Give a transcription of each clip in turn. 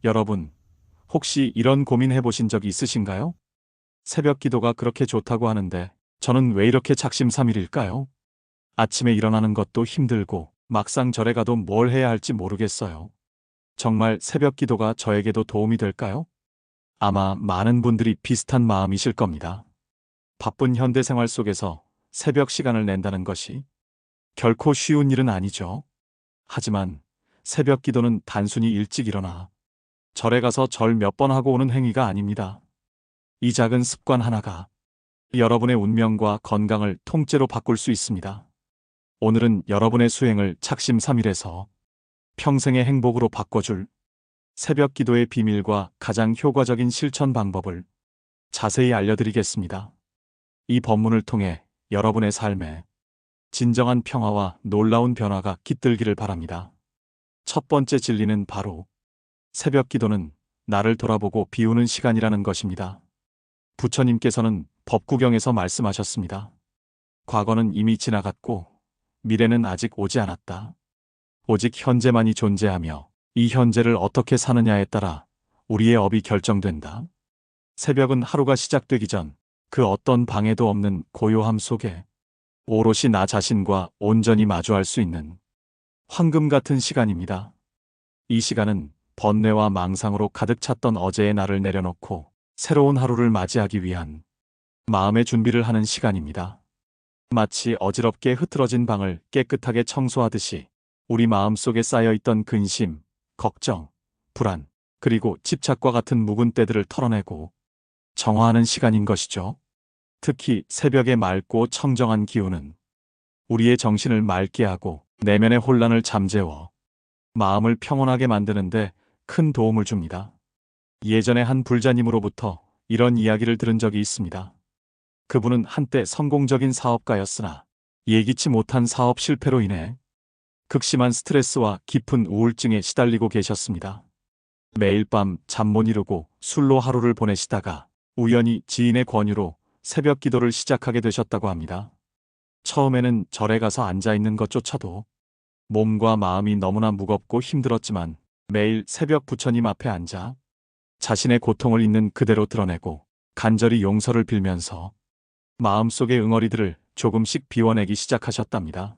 여러분, 혹시 이런 고민 해보신 적 있으신가요? 새벽 기도가 그렇게 좋다고 하는데 저는 왜 이렇게 작심삼일일까요? 아침에 일어나는 것도 힘들고 막상 절에 가도 뭘 해야 할지 모르겠어요. 정말 새벽 기도가 저에게도 도움이 될까요? 아마 많은 분들이 비슷한 마음이실 겁니다. 바쁜 현대 생활 속에서 새벽 시간을 낸다는 것이 결코 쉬운 일은 아니죠. 하지만 새벽 기도는 단순히 일찍 일어나 절에 가서 절 몇 번 하고 오는 행위가 아닙니다. 이 작은 습관 하나가 여러분의 운명과 건강을 통째로 바꿀 수 있습니다. 오늘은 여러분의 수행을 작심삼일해서 평생의 행복으로 바꿔줄 새벽 기도의 비밀과 가장 효과적인 실천 방법을 자세히 알려드리겠습니다. 이 법문을 통해 여러분의 삶에 진정한 평화와 놀라운 변화가 깃들기를 바랍니다. 첫 번째 진리는 바로 새벽 기도는 나를 돌아보고 비우는 시간이라는 것입니다. 부처님께서는 법구경에서 말씀하셨습니다. 과거는 이미 지나갔고 미래는 아직 오지 않았다. 오직 현재만이 존재하며 이 현재를 어떻게 사느냐에 따라 우리의 업이 결정된다. 새벽은 하루가 시작되기 전 그 어떤 방해도 없는 고요함 속에 오롯이 나 자신과 온전히 마주할 수 있는 황금 같은 시간입니다. 이 시간은 번뇌와 망상으로 가득 찼던 어제의 나를 내려놓고 새로운 하루를 맞이하기 위한 마음의 준비를 하는 시간입니다. 마치 어지럽게 흐트러진 방을 깨끗하게 청소하듯이 우리 마음속에 쌓여있던 근심, 걱정, 불안, 그리고 집착과 같은 묵은 때들을 털어내고 정화하는 시간인 것이죠. 특히 새벽의 맑고 청정한 기운은 우리의 정신을 맑게 하고 내면의 혼란을 잠재워 마음을 평온하게 만드는데 큰 도움을 줍니다. 예전에 한 불자님으로부터 이런 이야기를 들은 적이 있습니다. 그분은 한때 성공적인 사업가였으나 예기치 못한 사업 실패로 인해 극심한 스트레스와 깊은 우울증에 시달리고 계셨습니다. 매일 밤 잠 못 이루고 술로 하루를 보내시다가 우연히 지인의 권유로 새벽 기도를 시작하게 되셨다고 합니다. 처음에는 절에 가서 앉아있는 것조차도 몸과 마음이 너무나 무겁고 힘들었지만 매일 새벽 부처님 앞에 앉아 자신의 고통을 있는 그대로 드러내고 간절히 용서를 빌면서 마음속의 응어리들을 조금씩 비워내기 시작하셨답니다.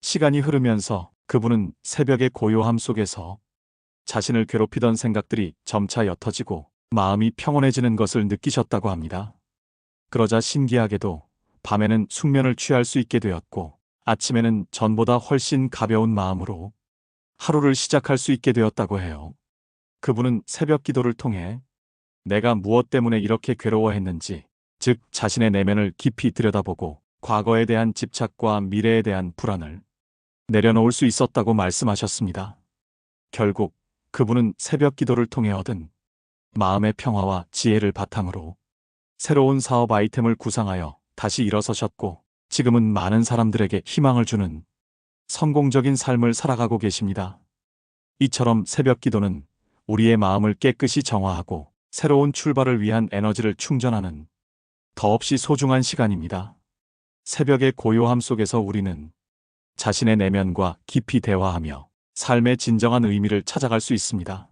시간이 흐르면서 그분은 새벽의 고요함 속에서 자신을 괴롭히던 생각들이 점차 옅어지고 마음이 평온해지는 것을 느끼셨다고 합니다. 그러자 신기하게도 밤에는 숙면을 취할 수 있게 되었고 아침에는 전보다 훨씬 가벼운 마음으로 하루를 시작할 수 있게 되었다고 해요. 그분은 새벽 기도를 통해 내가 무엇 때문에 이렇게 괴로워했는지, 즉 자신의 내면을 깊이 들여다보고 과거에 대한 집착과 미래에 대한 불안을 내려놓을 수 있었다고 말씀하셨습니다. 결국 그분은 새벽 기도를 통해 얻은 마음의 평화와 지혜를 바탕으로 새로운 사업 아이템을 구상하여 다시 일어서셨고 지금은 많은 사람들에게 희망을 주는 성공적인 삶을 살아가고 계십니다. 이처럼 새벽 기도는 우리의 마음을 깨끗이 정화하고 새로운 출발을 위한 에너지를 충전하는 더없이 소중한 시간입니다. 새벽의 고요함 속에서 우리는 자신의 내면과 깊이 대화하며 삶의 진정한 의미를 찾아갈 수 있습니다.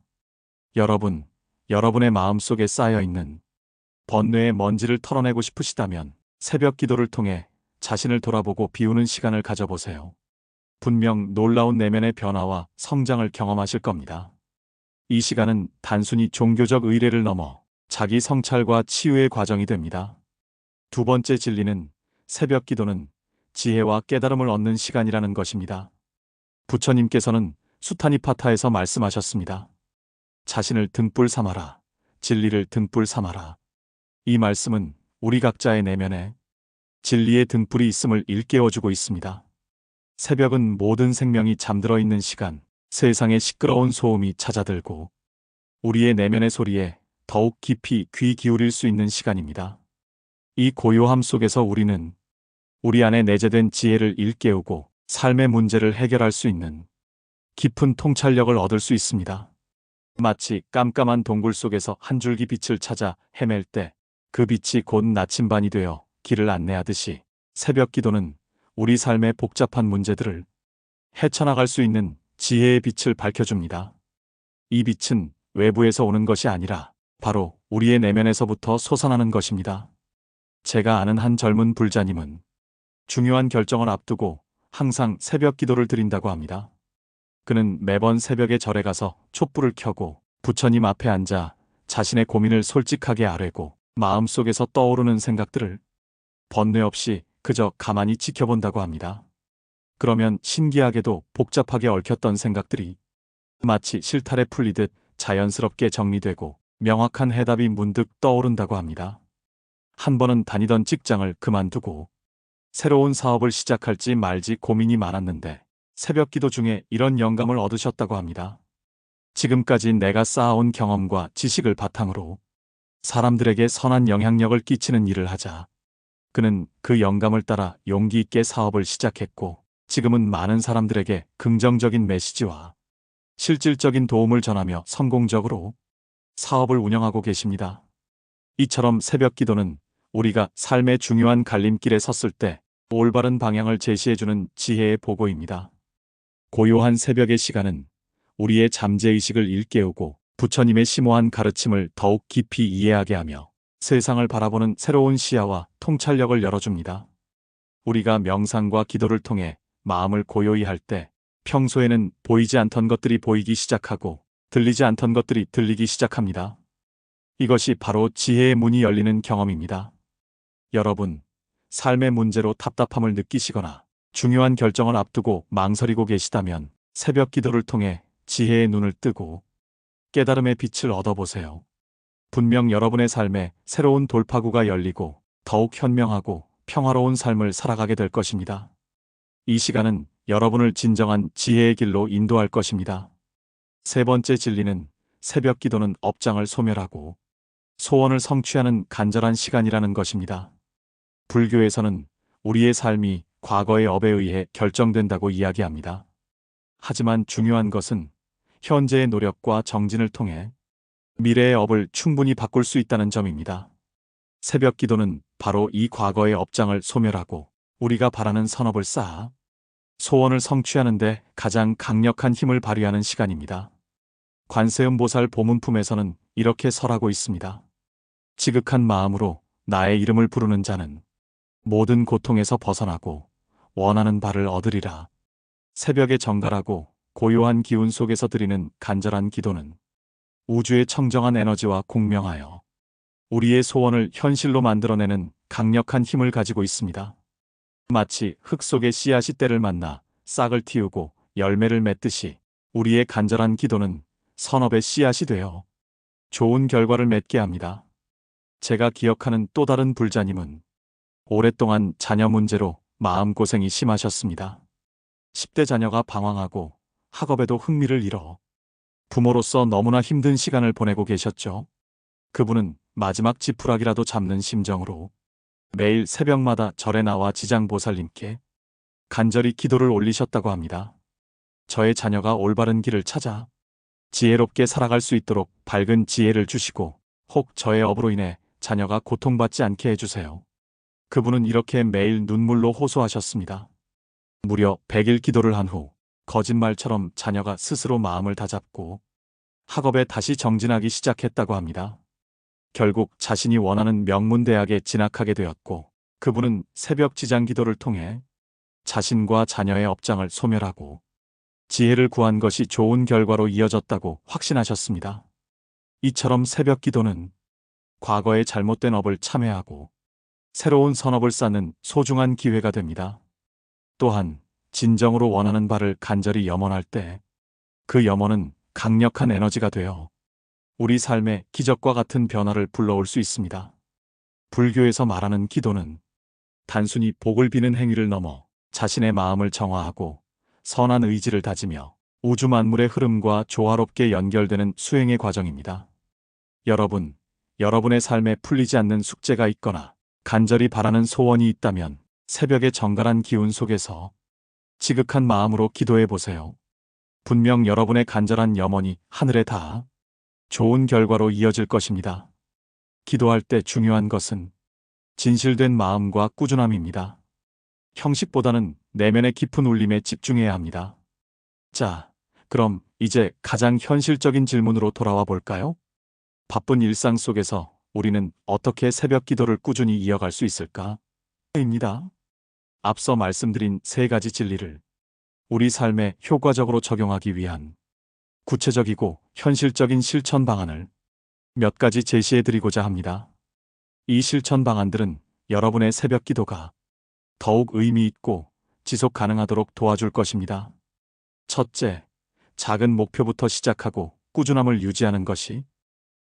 여러분, 여러분의 마음속에 쌓여있는 번뇌의 먼지를 털어내고 싶으시다면 새벽 기도를 통해 자신을 돌아보고 비우는 시간을 가져보세요. 분명 놀라운 내면의 변화와 성장을 경험하실 겁니다. 이 시간은 단순히 종교적 의례를 넘어 자기 성찰과 치유의 과정이 됩니다. 두 번째 진리는 새벽 기도는 지혜와 깨달음을 얻는 시간이라는 것입니다. 부처님께서는 수타니파타에서 말씀하셨습니다. 자신을 등불 삼아라. 진리를 등불 삼아라. 이 말씀은 우리 각자의 내면에 진리의 등불이 있음을 일깨워주고 있습니다. 새벽은 모든 생명이 잠들어 있는 시간, 세상의 시끄러운 소음이 잦아들고 우리의 내면의 소리에 더욱 깊이 귀 기울일 수 있는 시간입니다. 이 고요함 속에서 우리는 우리 안에 내재된 지혜를 일깨우고 삶의 문제를 해결할 수 있는 깊은 통찰력을 얻을 수 있습니다. 마치 깜깜한 동굴 속에서 한 줄기 빛을 찾아 헤맬 때 그 빛이 곧 나침반이 되어 길을 안내하듯이 새벽 기도는 우리 삶의 복잡한 문제들을 헤쳐나갈 수 있는 지혜의 빛을 밝혀줍니다. 이 빛은 외부에서 오는 것이 아니라 바로 우리의 내면에서부터 솟아나는 것입니다. 제가 아는 한 젊은 불자님은 중요한 결정을 앞두고 항상 새벽 기도를 드린다고 합니다. 그는 매번 새벽에 절에 가서 촛불을 켜고 부처님 앞에 앉아 자신의 고민을 솔직하게 아뢰고 마음속에서 떠오르는 생각들을 번뇌 없이 그저 가만히 지켜본다고 합니다. 그러면 신기하게도 복잡하게 얽혔던 생각들이 마치 실타래 풀리듯 자연스럽게 정리되고 명확한 해답이 문득 떠오른다고 합니다. 한 번은 다니던 직장을 그만두고 새로운 사업을 시작할지 말지 고민이 많았는데 새벽 기도 중에 이런 영감을 얻으셨다고 합니다. 지금까지 내가 쌓아온 경험과 지식을 바탕으로 사람들에게 선한 영향력을 끼치는 일을 하자. 그는 그 영감을 따라 용기 있게 사업을 시작했고 지금은 많은 사람들에게 긍정적인 메시지와 실질적인 도움을 전하며 성공적으로 사업을 운영하고 계십니다. 이처럼 새벽 기도는 우리가 삶의 중요한 갈림길에 섰을 때 올바른 방향을 제시해주는 지혜의 보고입니다. 고요한 새벽의 시간은 우리의 잠재의식을 일깨우고 부처님의 심오한 가르침을 더욱 깊이 이해하게 하며 세상을 바라보는 새로운 시야와 통찰력을 열어줍니다. 우리가 명상과 기도를 통해 마음을 고요히 할 때 평소에는 보이지 않던 것들이 보이기 시작하고 들리지 않던 것들이 들리기 시작합니다. 이것이 바로 지혜의 문이 열리는 경험입니다. 여러분, 삶의 문제로 답답함을 느끼시거나 중요한 결정을 앞두고 망설이고 계시다면 새벽 기도를 통해 지혜의 눈을 뜨고 깨달음의 빛을 얻어보세요. 분명 여러분의 삶에 새로운 돌파구가 열리고 더욱 현명하고 평화로운 삶을 살아가게 될 것입니다. 이 시간은 여러분을 진정한 지혜의 길로 인도할 것입니다. 세 번째 진리는 새벽 기도는 업장을 소멸하고 소원을 성취하는 간절한 시간이라는 것입니다. 불교에서는 우리의 삶이 과거의 업에 의해 결정된다고 이야기합니다. 하지만 중요한 것은 현재의 노력과 정진을 통해 미래의 업을 충분히 바꿀 수 있다는 점입니다. 새벽 기도는 바로 이 과거의 업장을 소멸하고 우리가 바라는 선업을 쌓아 소원을 성취하는 데 가장 강력한 힘을 발휘하는 시간입니다. 관세음보살 보문품에서는 이렇게 설하고 있습니다. 지극한 마음으로 나의 이름을 부르는 자는 모든 고통에서 벗어나고 원하는 바를 얻으리라. 새벽에 정갈하고 고요한 기운 속에서 드리는 간절한 기도는 우주의 청정한 에너지와 공명하여 우리의 소원을 현실로 만들어내는 강력한 힘을 가지고 있습니다. 마치 흙 속의 씨앗이 때를 만나 싹을 틔우고 열매를 맺듯이 우리의 간절한 기도는 선업의 씨앗이 되어 좋은 결과를 맺게 합니다. 제가 기억하는 또 다른 불자님은 오랫동안 자녀 문제로 마음고생이 심하셨습니다. 10대 자녀가 방황하고 학업에도 흥미를 잃어 부모로서 너무나 힘든 시간을 보내고 계셨죠. 그분은 마지막 지푸라기라도 잡는 심정으로 매일 새벽마다 절에 나와 지장보살님께 간절히 기도를 올리셨다고 합니다. 저의 자녀가 올바른 길을 찾아 지혜롭게 살아갈 수 있도록 밝은 지혜를 주시고 혹 저의 업으로 인해 자녀가 고통받지 않게 해주세요. 그분은 이렇게 매일 눈물로 호소하셨습니다. 무려 100일 기도를 한 후 거짓말처럼 자녀가 스스로 마음을 다잡고 학업에 다시 정진하기 시작했다고 합니다. 결국 자신이 원하는 명문대학에 진학하게 되었고 그분은 새벽 지장 기도를 통해 자신과 자녀의 업장을 소멸하고 지혜를 구한 것이 좋은 결과로 이어졌다고 확신하셨습니다. 이처럼 새벽 기도는 과거의 잘못된 업을 참회하고 새로운 선업을 쌓는 소중한 기회가 됩니다. 또한 진정으로 원하는 바를 간절히 염원할 때 그 염원은 강력한 에너지가 되어 우리 삶에 기적과 같은 변화를 불러올 수 있습니다. 불교에서 말하는 기도는 단순히 복을 비는 행위를 넘어 자신의 마음을 정화하고 선한 의지를 다지며 우주 만물의 흐름과 조화롭게 연결되는 수행의 과정입니다. 여러분, 여러분의 삶에 풀리지 않는 숙제가 있거나 간절히 바라는 소원이 있다면 새벽의 정갈한 기운 속에서 지극한 마음으로 기도해 보세요. 분명 여러분의 간절한 염원이 하늘에 닿아 좋은 결과로 이어질 것입니다. 기도할 때 중요한 것은 진실된 마음과 꾸준함입니다. 형식보다는 내면의 깊은 울림에 집중해야 합니다. 자, 그럼 이제 가장 현실적인 질문으로 돌아와 볼까요? 바쁜 일상 속에서 우리는 어떻게 새벽 기도를 꾸준히 이어갈 수 있을까? 입니다. 앞서 말씀드린 세 가지 진리를 우리 삶에 효과적으로 적용하기 위한 구체적이고 현실적인 실천 방안을 몇 가지 제시해 드리고자 합니다. 이 실천 방안들은 여러분의 새벽 기도가 더욱 의미 있고 지속 가능하도록 도와줄 것입니다. 첫째, 작은 목표부터 시작하고 꾸준함을 유지하는 것이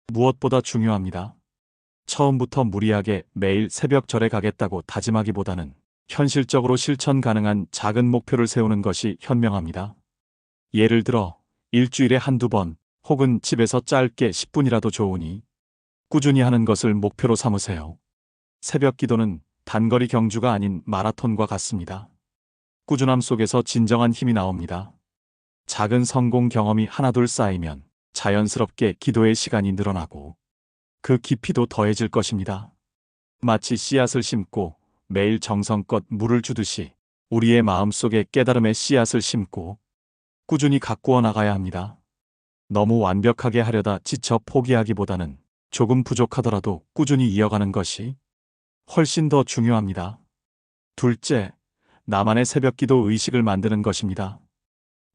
무엇보다 중요합니다. 처음부터 무리하게 매일 새벽 절에 가겠다고 다짐하기보다는 현실적으로 실천 가능한 작은 목표를 세우는 것이 현명합니다. 예를 들어 일주일에 한두 번 혹은 집에서 짧게 10분이라도 좋으니 꾸준히 하는 것을 목표로 삼으세요. 새벽 기도는 단거리 경주가 아닌 마라톤과 같습니다. 꾸준함 속에서 진정한 힘이 나옵니다. 작은 성공 경험이 하나둘 쌓이면 자연스럽게 기도의 시간이 늘어나고 그 깊이도 더해질 것입니다. 마치 씨앗을 심고 매일 정성껏 물을 주듯이 우리의 마음속에 깨달음의 씨앗을 심고 꾸준히 가꾸어 나가야 합니다. 너무 완벽하게 하려다 지쳐 포기하기보다는 조금 부족하더라도 꾸준히 이어가는 것이 훨씬 더 중요합니다. 둘째, 나만의 새벽 기도 의식을 만드는 것입니다.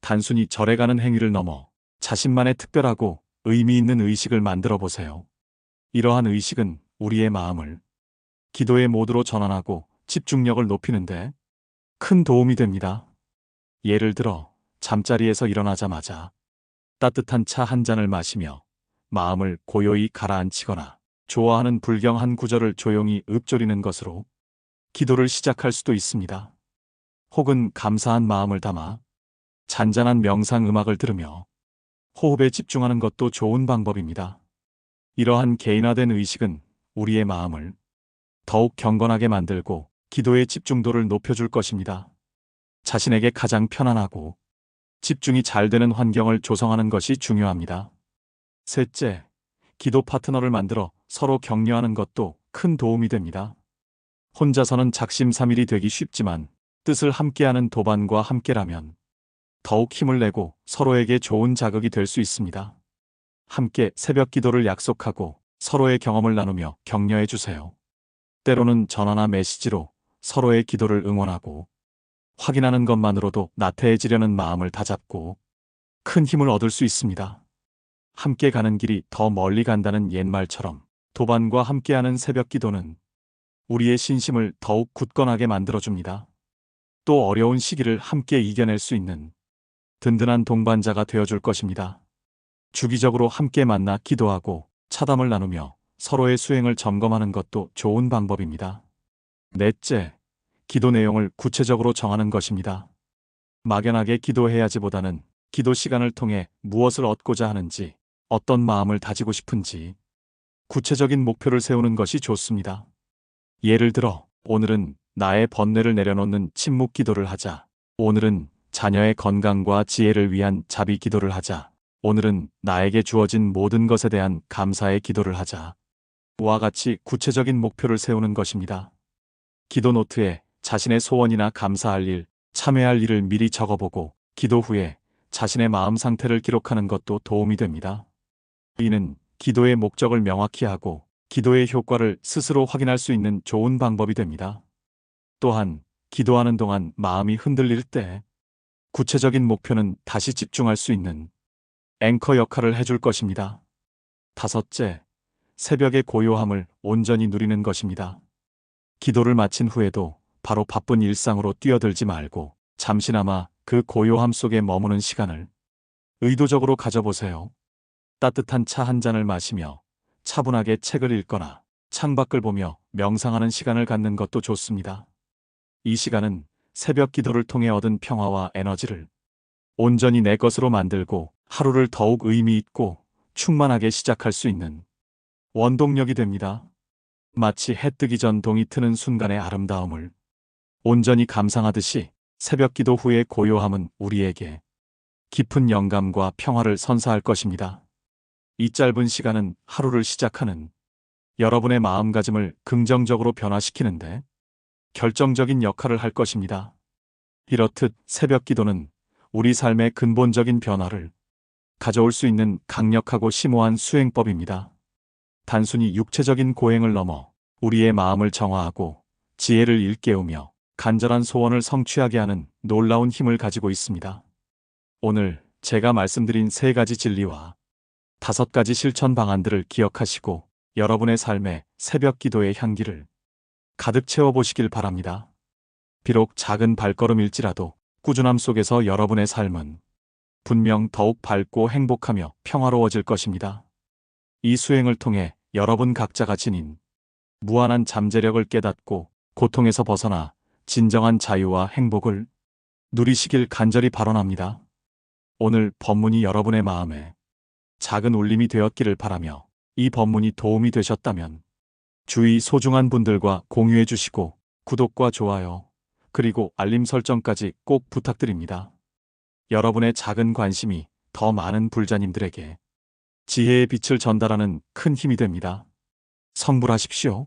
단순히 절에 가는 행위를 넘어 자신만의 특별하고 의미 있는 의식을 만들어 보세요. 이러한 의식은 우리의 마음을 기도의 모드로 전환하고 집중력을 높이는데 큰 도움이 됩니다. 예를 들어 잠자리에서 일어나자마자 따뜻한 차 한 잔을 마시며 마음을 고요히 가라앉히거나 좋아하는 불경 한 구절을 조용히 읊조리는 것으로 기도를 시작할 수도 있습니다. 혹은 감사한 마음을 담아 잔잔한 명상 음악을 들으며 호흡에 집중하는 것도 좋은 방법입니다. 이러한 개인화된 의식은 우리의 마음을 더욱 경건하게 만들고 기도의 집중도를 높여줄 것입니다. 자신에게 가장 편안하고 집중이 잘 되는 환경을 조성하는 것이 중요합니다. 셋째, 기도 파트너를 만들어 서로 격려하는 것도 큰 도움이 됩니다. 혼자서는 작심삼일이 되기 쉽지만 뜻을 함께하는 도반과 함께라면 더욱 힘을 내고 서로에게 좋은 자극이 될 수 있습니다. 함께 새벽 기도를 약속하고 서로의 경험을 나누며 격려해 주세요. 때로는 전화나 메시지로 서로의 기도를 응원하고 확인하는 것만으로도 나태해지려는 마음을 다잡고 큰 힘을 얻을 수 있습니다. 함께 가는 길이 더 멀리 간다는 옛말처럼 도반과 함께하는 새벽 기도는 우리의 신심을 더욱 굳건하게 만들어줍니다. 또 어려운 시기를 함께 이겨낼 수 있는 든든한 동반자가 되어줄 것입니다. 주기적으로 함께 만나 기도하고 차담을 나누며 서로의 수행을 점검하는 것도 좋은 방법입니다. 넷째, 기도 내용을 구체적으로 정하는 것입니다. 막연하게 기도해야지보다는 기도 시간을 통해 무엇을 얻고자 하는지, 어떤 마음을 다지고 싶은지 구체적인 목표를 세우는 것이 좋습니다. 예를 들어 오늘은 나의 번뇌를 내려놓는 침묵 기도를 하자. 오늘은 자녀의 건강과 지혜를 위한 자비 기도를 하자. 오늘은 나에게 주어진 모든 것에 대한 감사의 기도를 하자. 와 같이 구체적인 목표를 세우는 것입니다. 기도 노트에 자신의 소원이나 감사할 일, 참여할 일을 미리 적어보고 기도 후에 자신의 마음 상태를 기록하는 것도 도움이 됩니다. 이는 기도의 목적을 명확히 하고 기도의 효과를 스스로 확인할 수 있는 좋은 방법이 됩니다. 또한 기도하는 동안 마음이 흔들릴 때 구체적인 목표는 다시 집중할 수 있는 앵커 역할을 해줄 것입니다. 다섯째, 새벽의 고요함을 온전히 누리는 것입니다. 기도를 마친 후에도 바로 바쁜 일상으로 뛰어들지 말고 잠시나마 그 고요함 속에 머무는 시간을 의도적으로 가져보세요. 따뜻한 차 한 잔을 마시며 차분하게 책을 읽거나 창밖을 보며 명상하는 시간을 갖는 것도 좋습니다. 이 시간은 새벽 기도를 통해 얻은 평화와 에너지를 온전히 내 것으로 만들고 하루를 더욱 의미 있고 충만하게 시작할 수 있는 원동력이 됩니다. 마치 해 뜨기 전 동이 트는 순간의 아름다움을 온전히 감상하듯이 새벽 기도 후의 고요함은 우리에게 깊은 영감과 평화를 선사할 것입니다. 이 짧은 시간은 하루를 시작하는 여러분의 마음가짐을 긍정적으로 변화시키는데 결정적인 역할을 할 것입니다. 이렇듯 새벽 기도는 우리 삶의 근본적인 변화를 가져올 수 있는 강력하고 심오한 수행법입니다. 단순히 육체적인 고행을 넘어 우리의 마음을 정화하고 지혜를 일깨우며 간절한 소원을 성취하게 하는 놀라운 힘을 가지고 있습니다. 오늘 제가 말씀드린 3가지 진리와 5가지 실천 방안들을 기억하시고 여러분의 삶에 새벽 기도의 향기를 가득 채워보시길 바랍니다. 비록 작은 발걸음일지라도 꾸준함 속에서 여러분의 삶은 분명 더욱 밝고 행복하며 평화로워질 것입니다. 이 수행을 통해 여러분 각자가 지닌 무한한 잠재력을 깨닫고 고통에서 벗어나 진정한 자유와 행복을 누리시길 간절히 발언합니다. 오늘 법문이 여러분의 마음에 작은 울림이 되었기를 바라며, 이 법문이 도움이 되셨다면 주위 소중한 분들과 공유해 주시고 구독과 좋아요 그리고 알림 설정까지 꼭 부탁드립니다. 여러분의 작은 관심이 더 많은 불자님들에게 지혜의 빛을 전달하는 큰 힘이 됩니다. 성불하십시오.